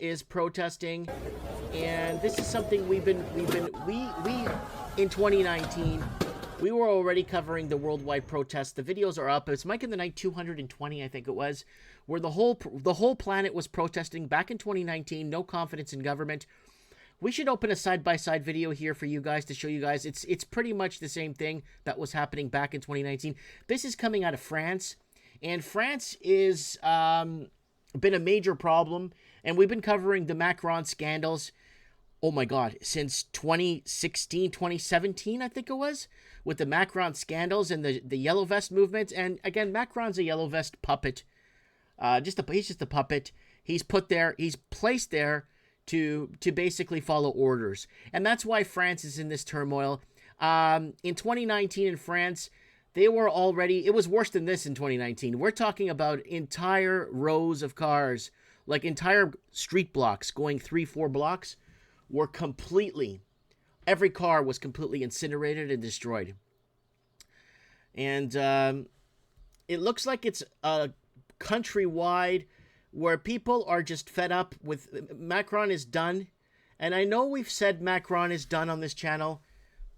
is protesting, and this is something we in 2019 we were already covering the worldwide protests. The videos are up. It's Mike in the Night 220, I think it was, where the whole planet was protesting back in 2019. No confidence in government. We should open a side-by-side video here for you guys to show you guys. It's pretty much the same thing that was happening back in 2019. This is coming out of France, and France is been a major problem, and we've been covering the Macron scandals. Oh my God, since 2016, 2017, I think it was, with the Macron scandals and the Yellow Vest movement. And again, Macron's a Yellow Vest puppet. He's just a puppet. He's placed there to basically follow orders. And that's why France is in this turmoil. In 2019 in France, it was worse than this in 2019. We're talking about entire rows of cars, like entire street blocks going 3-4 blocks, were every car was completely incinerated and destroyed. And it looks like it's countrywide, where people are just fed up with Macron is done. And I know we've said Macron is done on this channel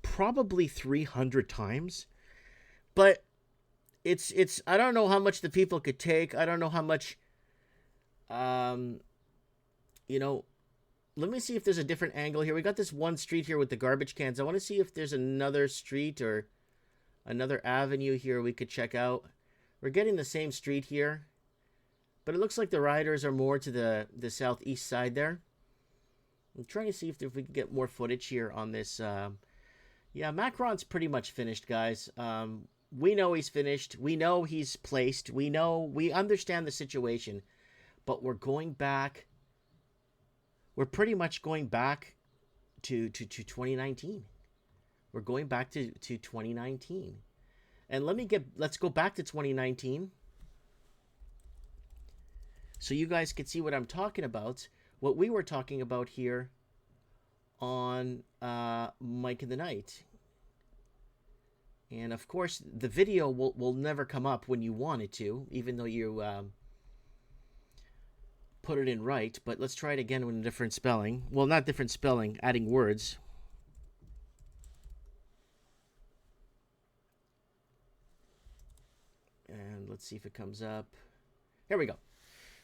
probably 300 times, but it's I don't know how much the people could take. I don't know how much let me see if there's a different angle here. We got this one street here with the garbage cans. I want to see if there's another street or another avenue here we could check out. We're getting the same street here, but it looks like the rioters are more to the southeast side there. I'm trying to see if we can get more footage here on this. Yeah, Macron's pretty much finished, guys. We know he's finished. We know he's placed. We understand the situation, but we're going back. We're pretty much going back to 2019. We're going back to 2019. And let's go back to 2019 so you guys can see what I'm talking about, what we were talking about here on Mike in the Night. And of course, the video will never come up when you want it to, even though you put it in right. But let's try it again with a different spelling. Well, not different spelling, adding words. And let's see if it comes up. Here we go.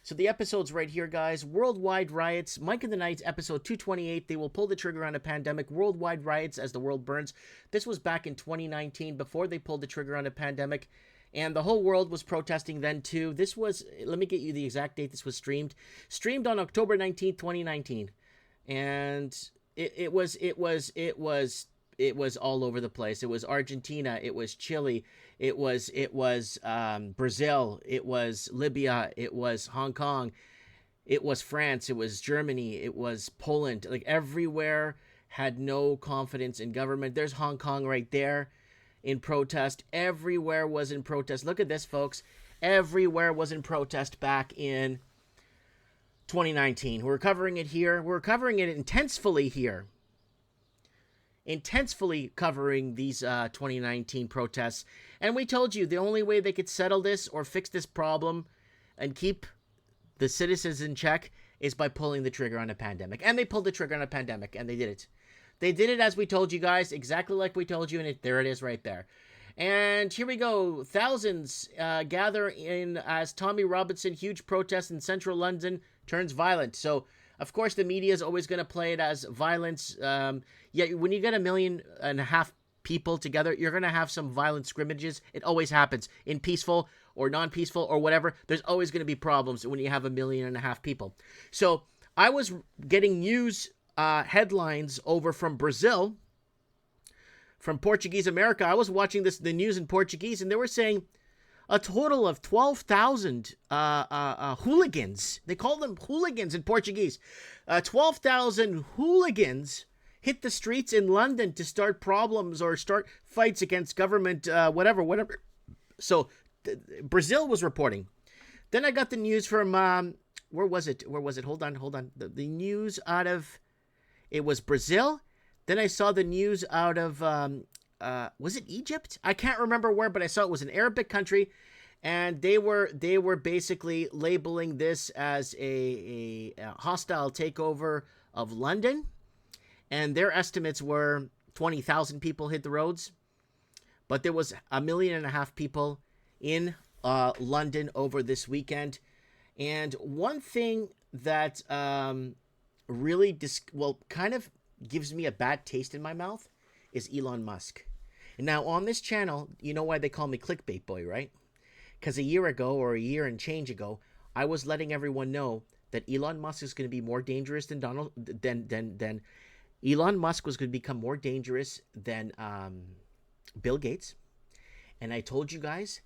So the episode's right here, guys. Worldwide riots. Mike in the Night, episode 228. They will pull the trigger on a pandemic. Worldwide riots as the world burns. This was back in 2019, before they pulled the trigger on a pandemic. And the whole world was protesting then too. This was, let me get you the exact date this was streamed. Streamed on October 19th, 2019. And it was all over the place. It was Argentina, it was Chile, it was Brazil, it was Libya, it was Hong Kong, it was France, it was Germany, it was Poland. Like, everywhere had no confidence in government. There's Hong Kong right there in protest. Everywhere was in protest. Look at this, folks. Everywhere was in protest back in 2019. We're covering it here. We're covering it intensely here. Intensely covering these 2019 protests. And we told you the only way they could settle this or fix this problem and keep the citizens in check is by pulling the trigger on a pandemic. And they pulled the trigger on a pandemic, and they did it. They did it as we told you guys, exactly like we told you, and there it is right there. And here we go. Thousands gather in as Tommy Robinson, huge protest in central London turns violent. So, of course, the media is always going to play it as violence. Yeah, when you get 1.5 million people together, you're going to have some violent scrimmages. It always happens. In peaceful or non-peaceful or whatever, there's always going to be problems when you have 1.5 million people. So, I was getting news headlines over from Brazil, from Portuguese America. I was watching the news in Portuguese, and they were saying a total of 12,000 hooligans. They call them hooligans in Portuguese. 12,000 hooligans hit the streets in London to start problems or start fights against government, whatever. So Brazil was reporting. Then I got the news from where was it? Hold on. The news out of, it was Brazil. Then I saw the news out of, was it Egypt? I can't remember where, but I saw it was an Arabic country. and they were basically labeling this as a hostile takeover of London, and their estimates were 20,000 people hit the roads, but there was 1.5 million people in London over this weekend. And one thing that really kind of gives me a bad taste in my mouth is Elon Musk. And now on this channel, you know why they call me Clickbait Boy, right? Because a year ago, or a year and change ago, I was letting everyone know that Elon Musk is going to be more dangerous than Elon Musk was going to become more dangerous than Bill Gates. And I told you guys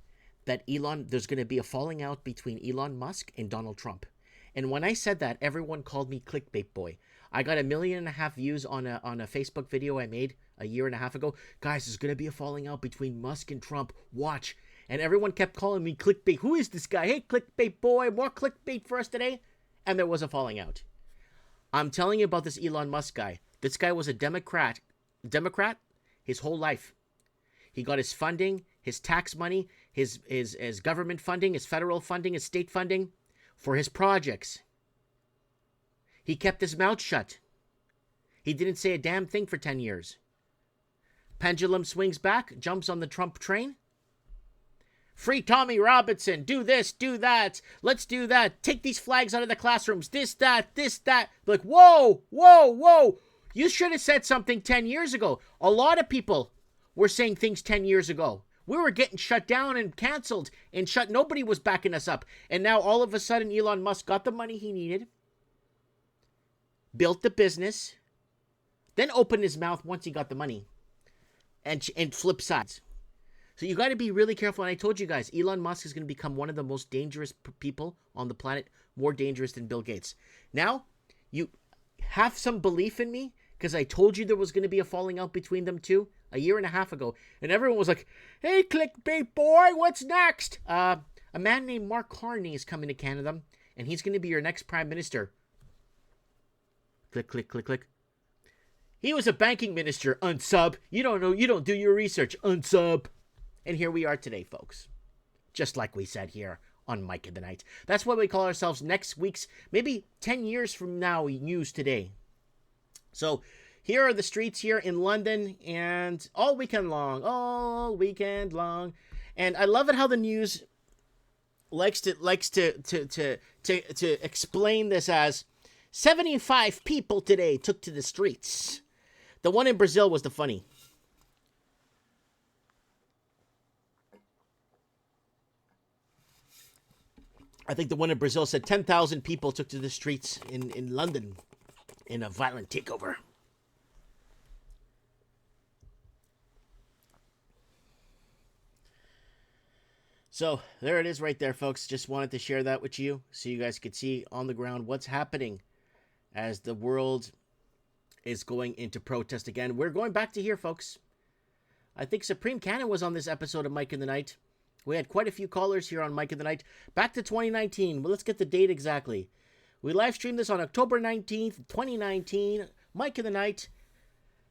that there's going to be a falling out between Elon Musk and Donald Trump. And when I said that, everyone called me Clickbait Boy. I got 1.5 million views on a Facebook video I made a year and a half ago. Guys, there's going to be a falling out between Musk and Trump. Watch. And everyone kept calling me Clickbait. Who is this guy? Hey, Clickbait Boy, more clickbait for us today. And there was a falling out. I'm telling you about this Elon Musk guy. This guy was a Democrat his whole life. He got his funding, his tax money, his government funding, his federal funding, his state funding for his projects. He kept his mouth shut. He didn't say a damn thing for 10 years. Pendulum swings back, jumps on the Trump train. Free Tommy Robinson, do this, do that, let's do that, take these flags out of the classrooms, this, that. Like, whoa, whoa, whoa. You should have said something 10 years ago. A lot of people were saying things 10 years ago. We were getting shut down and canceled and nobody was backing us up. And now all of a sudden Elon Musk got the money he needed, built the business, then opened his mouth once he got the money and flipped sides. So you got to be really careful. And I told you guys, Elon Musk is going to become one of the most dangerous people on the planet, more dangerous than Bill Gates. Now, you have some belief in me because I told you there was going to be a falling out between them two a year and a half ago. And everyone was like, hey, Clickbait Boy, what's next? A man named Mark Carney is coming to Canada, and he's going to be your next prime minister. Click, click, click, click. He was a banking minister. Unsub. You don't know. You don't do your research. Unsub. And here we are today, folks. Just like we said here on Mike of the Night. That's why we call ourselves next week's, maybe 10 years from now, News Today. So here are the streets here in London, and all weekend long. And I love it how the news likes to explain this as 75 people today took to the streets. The one in Brazil was the funny. I think the one in Brazil said 10,000 people took to the streets in London in a violent takeover. So there it is right there, folks. Just wanted to share that with you so you guys could see on the ground what's happening as the world is going into protest again. We're going back to here, folks. I think Supreme Cannon was on this episode of Mike in the Night. We had quite a few callers here on Mike in the Night. Back to 2019. Well, let's get the date exactly. We live streamed this on October 19th, 2019. Mike in the Night,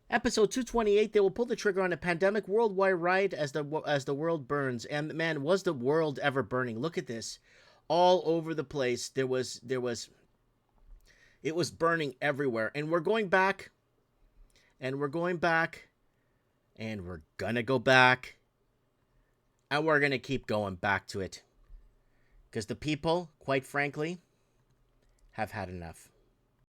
episode 228. They will pull the trigger on a pandemic worldwide riot as the world burns. And man, was the world ever burning? Look at this. All over the place. It was burning everywhere. And we're going back. And we're going back. And we're gonna go back. And we're going to keep going back to it. Because the people, quite frankly, have had enough.